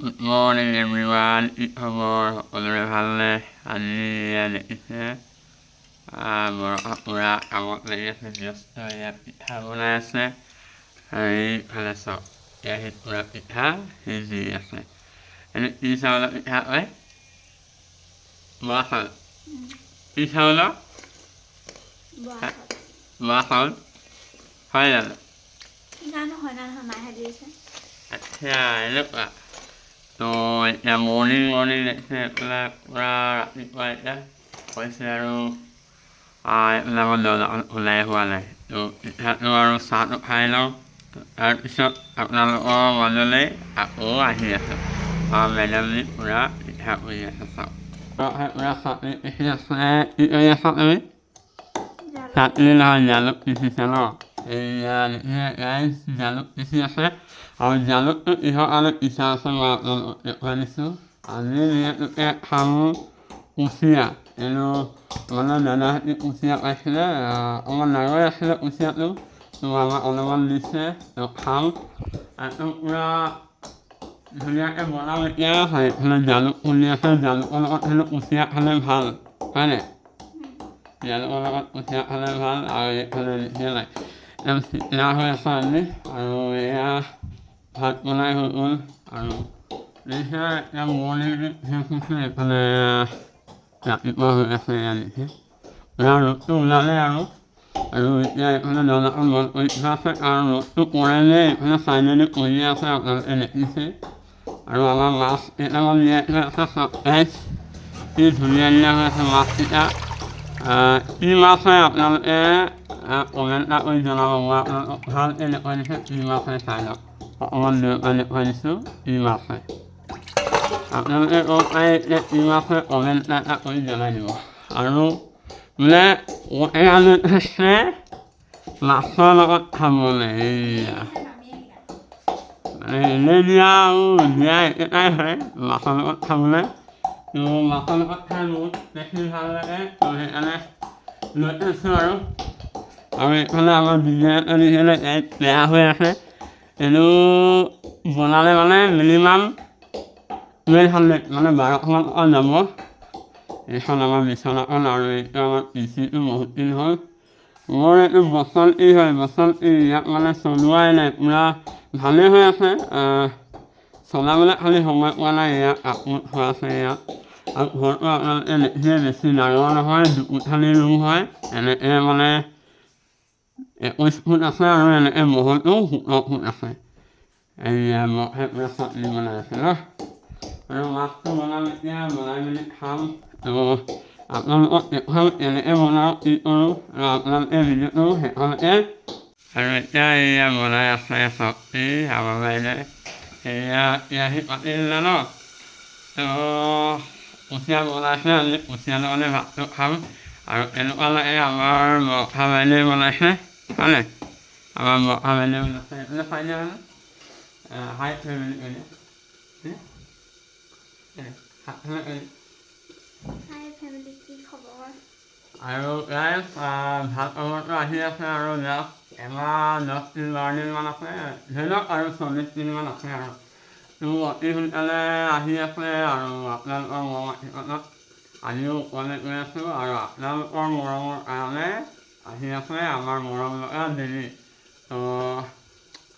Good morning everyone, কি খবৰ সকলোৰে ভালনে? আজি দেখিছে বৰ পুৰা কামত লাগি আছে, ব্যস্ত ইয়াত পিঠা বনাই আছে আৰু এইফালে চাওক ইয়াত পুৰা পিঠা সিজি আছে। এনে কি চাউলৰ পিঠা কয়? বৰা চাউল। কি চাউলৰ? বৰা চাউল হয় জানো? আচ্ছা এনেকুৱা। তো এতিয়া মৰ্ণিং দেখিছে এইবিলাক পূৰা ৰাতিপুৱা এতিয়া হৈছে আৰু এইবিলাকৰ দৰ্জাখন ওলাই হোৱা নাই। তো পিঠাটো আৰু চাহটো খাই লওঁ, তাৰপিছত আপোনালোকৰ মাজলৈ আকৌ আহি আছোঁ। মেডামে পূৰা পিঠা কৰি আছে চাওক। পূৰা চাটনি পিচি আছে। কি কৰি আছা তুমি? চাটনি নহয়, জালুক পিচিছে ন? এইয়া দেখিছে গাইজ, জালুক পিচি আছে। আৰু জালুকটো কিহৰ কাৰণে পিছা আছে মই আপোনালোকক দেখুৱাই দিছোঁ। আজি যিহেতুকে খাওঁ কুচিয়া, কিন্তু মানে দাদাহঁতে কুচিয়া পাইছিলে, অকণমান ডাঙৰ আছিলে কুচিয়াটো, তো আমাক অলপমান দিছে, তো খাওঁ। আৰু পূৰা ধুনীয়াকৈ বনাওঁ এতিয়া। সেইফালে জালুক খুন্দি আছে, জালুকৰ লগত কিন্তু কুচিয়া খালে ভাল হয়নে? জালুকৰ লগত কুচিয়া খালে ভাল। আৰু এইফালে দেখিছে নাই একদম চিকনা হৈ আছে আজি। আৰু এয়া ভাত বনাই হৈ গ'ল। আৰু দেখিছে এতিয়া মৰ্ণিংটো হৈছে এইফালে ৰাতিপুৱা হৈ আছে। এয়া দেখিছে পূৰা ৰ'দটো ওলালে আৰু এতিয়া এইফালে দৰ্জাখন বন্ধ কৰি থোৱা আছে, কাৰণ ৰ'দটো পৰে যে এইফালে চাইডেদি পৰি আছে, আপোনালোকে দেখিছে। আৰু আমাৰ মাছ কেইটামান দিয়াই থোৱা আছে চাৰপ্ৰাইজ। কি ধুনীয়া ধুনীয়া হৈ আছে মাছকেইটা। কি মাছ হয় আপোনালোকে কমেণ্ট এটা কৰি জনাব। মই আপোনালোকক ভালকৈ দেখুৱাই দিছোঁ কি মাছ হয় চাই লওক। অকণমান দূৰৰ পৰা দেখুৱাই দিছোঁ কি মাছ হয়। আপোনালোকে ক'ব পাৰে এতিয়া কি মাছ হয়, কমেণ্ট এটা কৰি জনাই দিব। আৰু বোলে ঔটেঙা লৈ থৈছে মাছৰ লগত খাবলৈ। এইয়া মানে এনেই দিয়া আৰু দিয়া একেটাই হয় মাছৰ লগত খাবলৈ। তো মাছৰ লগত খাই বহুত বেছি ভাল লাগে, তো সেইকাৰণে লৈ থৈছোঁ আৰু এইফালে আমাৰ বিজনেছ দেখিলে বেয়া হৈ আছে। এইটো বনালে মানে মিনিমাম 1200 মানে 1200 টকা যাব। এইখন আমাৰ বিচনাখন আৰু এইটো আমাৰ পিচিটো বহুত দিন হ'ল। মোৰ এইটো বসন্তি হয়, বসন্তি। ইয়াক মানে চলোৱাই নাই, পূৰা ভালেই হৈ আছে, চলাবলৈ খালি সময় পোৱা নাই। ইয়াক কাপোৰ থোৱা আছে ইয়াত। আৰু ঘৰটো আপোনালোকে দেখিছে বেছি ডাঙৰ নহয়, 2 কোঠালি ৰুম হয়। এনেকৈ মানে 21 ফুট আছে আৰু এনেকৈ বহলটো 17 ফুট আছে। এইয়া মই পূৰা চাটনি বনাই আছে ন, আৰু মাছটো বনাম এতিয়া, বনাই মেলি খাম। তো আপোনালোকক দেখুৱাম কেনেকৈ বনাওঁ, কি কৰোঁ, আৰু আপোনালোকে ভিডিঅ'টো শেষলৈকে। আৰু এতিয়া এয়া বনাই আছে চব্জি আমাৰ বাইদেৱে। এয়া কেৰাহী পাতি দিলে ন, তো কুচিয়া বনাইছে। আজি কুচিয়াৰ লগতে ভাতটো খাম। আৰু এনেকুৱা লাগে আমাৰ বৰষা বাইদেৱে বনাইছে হয়নে? আমাৰ বৰষা বাইদেৱে বনাইছে। এইফালে চাই দিয়া মানে হাই ফেমিলি কৰি দিয়া। আৰু গাইজ ভাত খবৰটো আহি আছে আৰু জাষ্ট এমাহ 10 দিন 12 দিনমান আছে, ধৰি লওক আৰু 40 দিনমান আছে আৰু। তো অতি সোনকালে আহি আছে আৰু আপোনালোকৰ মৰম আশীৰ্বাদত আজিও ওপৰলৈ গৈ আছোঁ। আৰু আপোনালোকৰ মৰমৰ কাৰণে আহি আছে আমাৰ মৰম লগা দেৱী। তো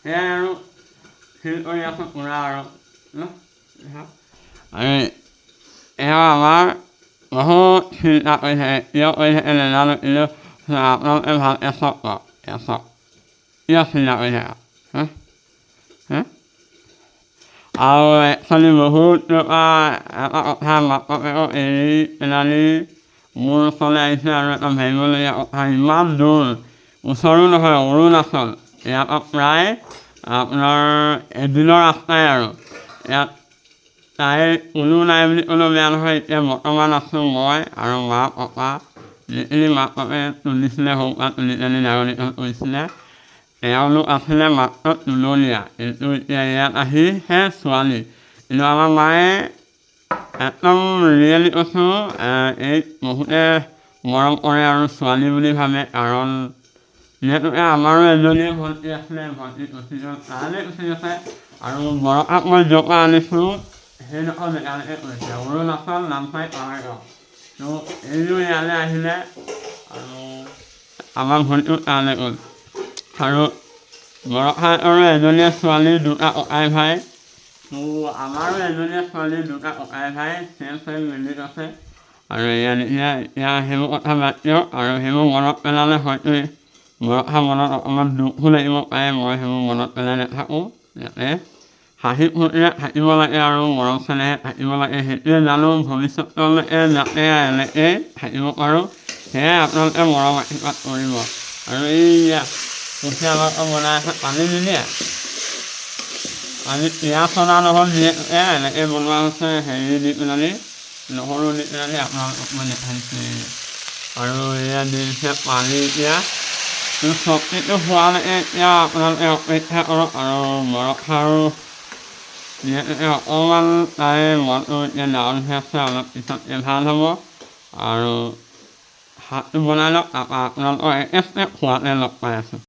সেয়াই আৰু ফিল কৰি আছোঁ পূৰা আৰু এয়া আমাৰ বহুত চিন্তা কৰি থাকে, কিয় কৰি থাকে নাজানো, কিন্তু আপোনালোকে ভালকৈ চাওক বাৰু। এয়া চাওক কিয় চিন্তা কৰি থাকে আৰু একচুৱেলি বহুত টকা এটা কথা মাক বাপেকক এৰি পেলানি মোৰ ওচৰলৈ আহিছে। আৰু এটা ভাবিবলগীয়া কথা, ইমান দূৰ, ওচৰো নহয়, অৰুণাচল। ইয়াৰ পৰা প্ৰায় আপোনাৰ এদিনৰ ৰাস্তাই আৰু। ইয়াত তাই কোনো নাই বুলি ক'লেও বেয়া নহয়। এতিয়া বৰ্তমান আছোঁ মই আৰু মা পাপা, যিখিনি মাক বাপে তুলিছিলে, সৰুৰ পৰা তুলি তুলি ডাঙৰ দীঘল কৰিছিলে, তেওঁলোক আছিলে মাত্ৰ তুলনীয়া। কিন্তু এতিয়া ইয়াত আহিছে ছোৱালী। কিন্তু আমাৰ মায়ে একদম ৰিয়েলি কৈছোঁ, এই বহুতে মৰম কৰে আৰু ছোৱালী বুলি ভাবে। কাৰণ যিহেতুকে আমাৰো এজনীয়ে ভণ্টি আছিলে, ভণ্টি গুচি গ'ল, তালৈ গুচি গৈছে। আৰু বৰষাক মই য'ৰ পৰা আনিছোঁ সেইটো মেকানিকে কৰিছে অৰুণাচল নামচাই পাহাৰত ত' এইবোৰ ইয়ালৈ আহিলে আৰু আমাৰ ভণ্টিও তালৈ গ'ল আৰু বৰষাহঁতৰো এজনীয়ে ছোৱালী দুটা ককাই ভাই ত' আমাৰো এজনীয়ে ছোৱালী দুটা ককাই ভাই চেম মিলি আছে আৰু এতিয়া সেইবোৰ কথা বাদ দিয়ক আৰু সেইবোৰ মনত পেলালে হয়তো বৰষা মনত অকণমান দুখো লাগিব পাৰে মই সেইবোৰ মনত পেলাই নাথাকোঁ যাতে হাঁহি ফূৰ্তিৰে থাকিব লাগে আৰু মৰম চেনেহে থাকিব লাগে সেইটোৱে জানো ভৱিষ্যতলৈকে যাতে এনেকৈ থাকিব পাৰোঁ সেয়াই আপোনালোকে মৰম আশীৰ্বাদ কৰিব আৰু এইয়া কঠীয়া বনাই আছে পানী নিদিয়ে পানী পিঁয়াজ চনা লগত যিহেতুকে এনেকৈ বনোৱা হৈছে হেৰি দি পেলানি নহৰু দি পেলানি আপোনালোকক মই দেখাইছোঁ আৰু এয়া দিছে পানী এতিয়া চব্জিটো হোৱালৈকে এতিয়া আপোনালোকে অপেক্ষা কৰক আৰু বৰষাৰো যিহেতুকে অকণমান তাই মনটো এতিয়া ডাউন হৈ আছে অলপ পিছতকৈ ভাল হ'ব আৰু ভাতটো বনাই লওক তাৰপৰা আপোনালোকক একে খোৱাতে লগ পাই আছোঁ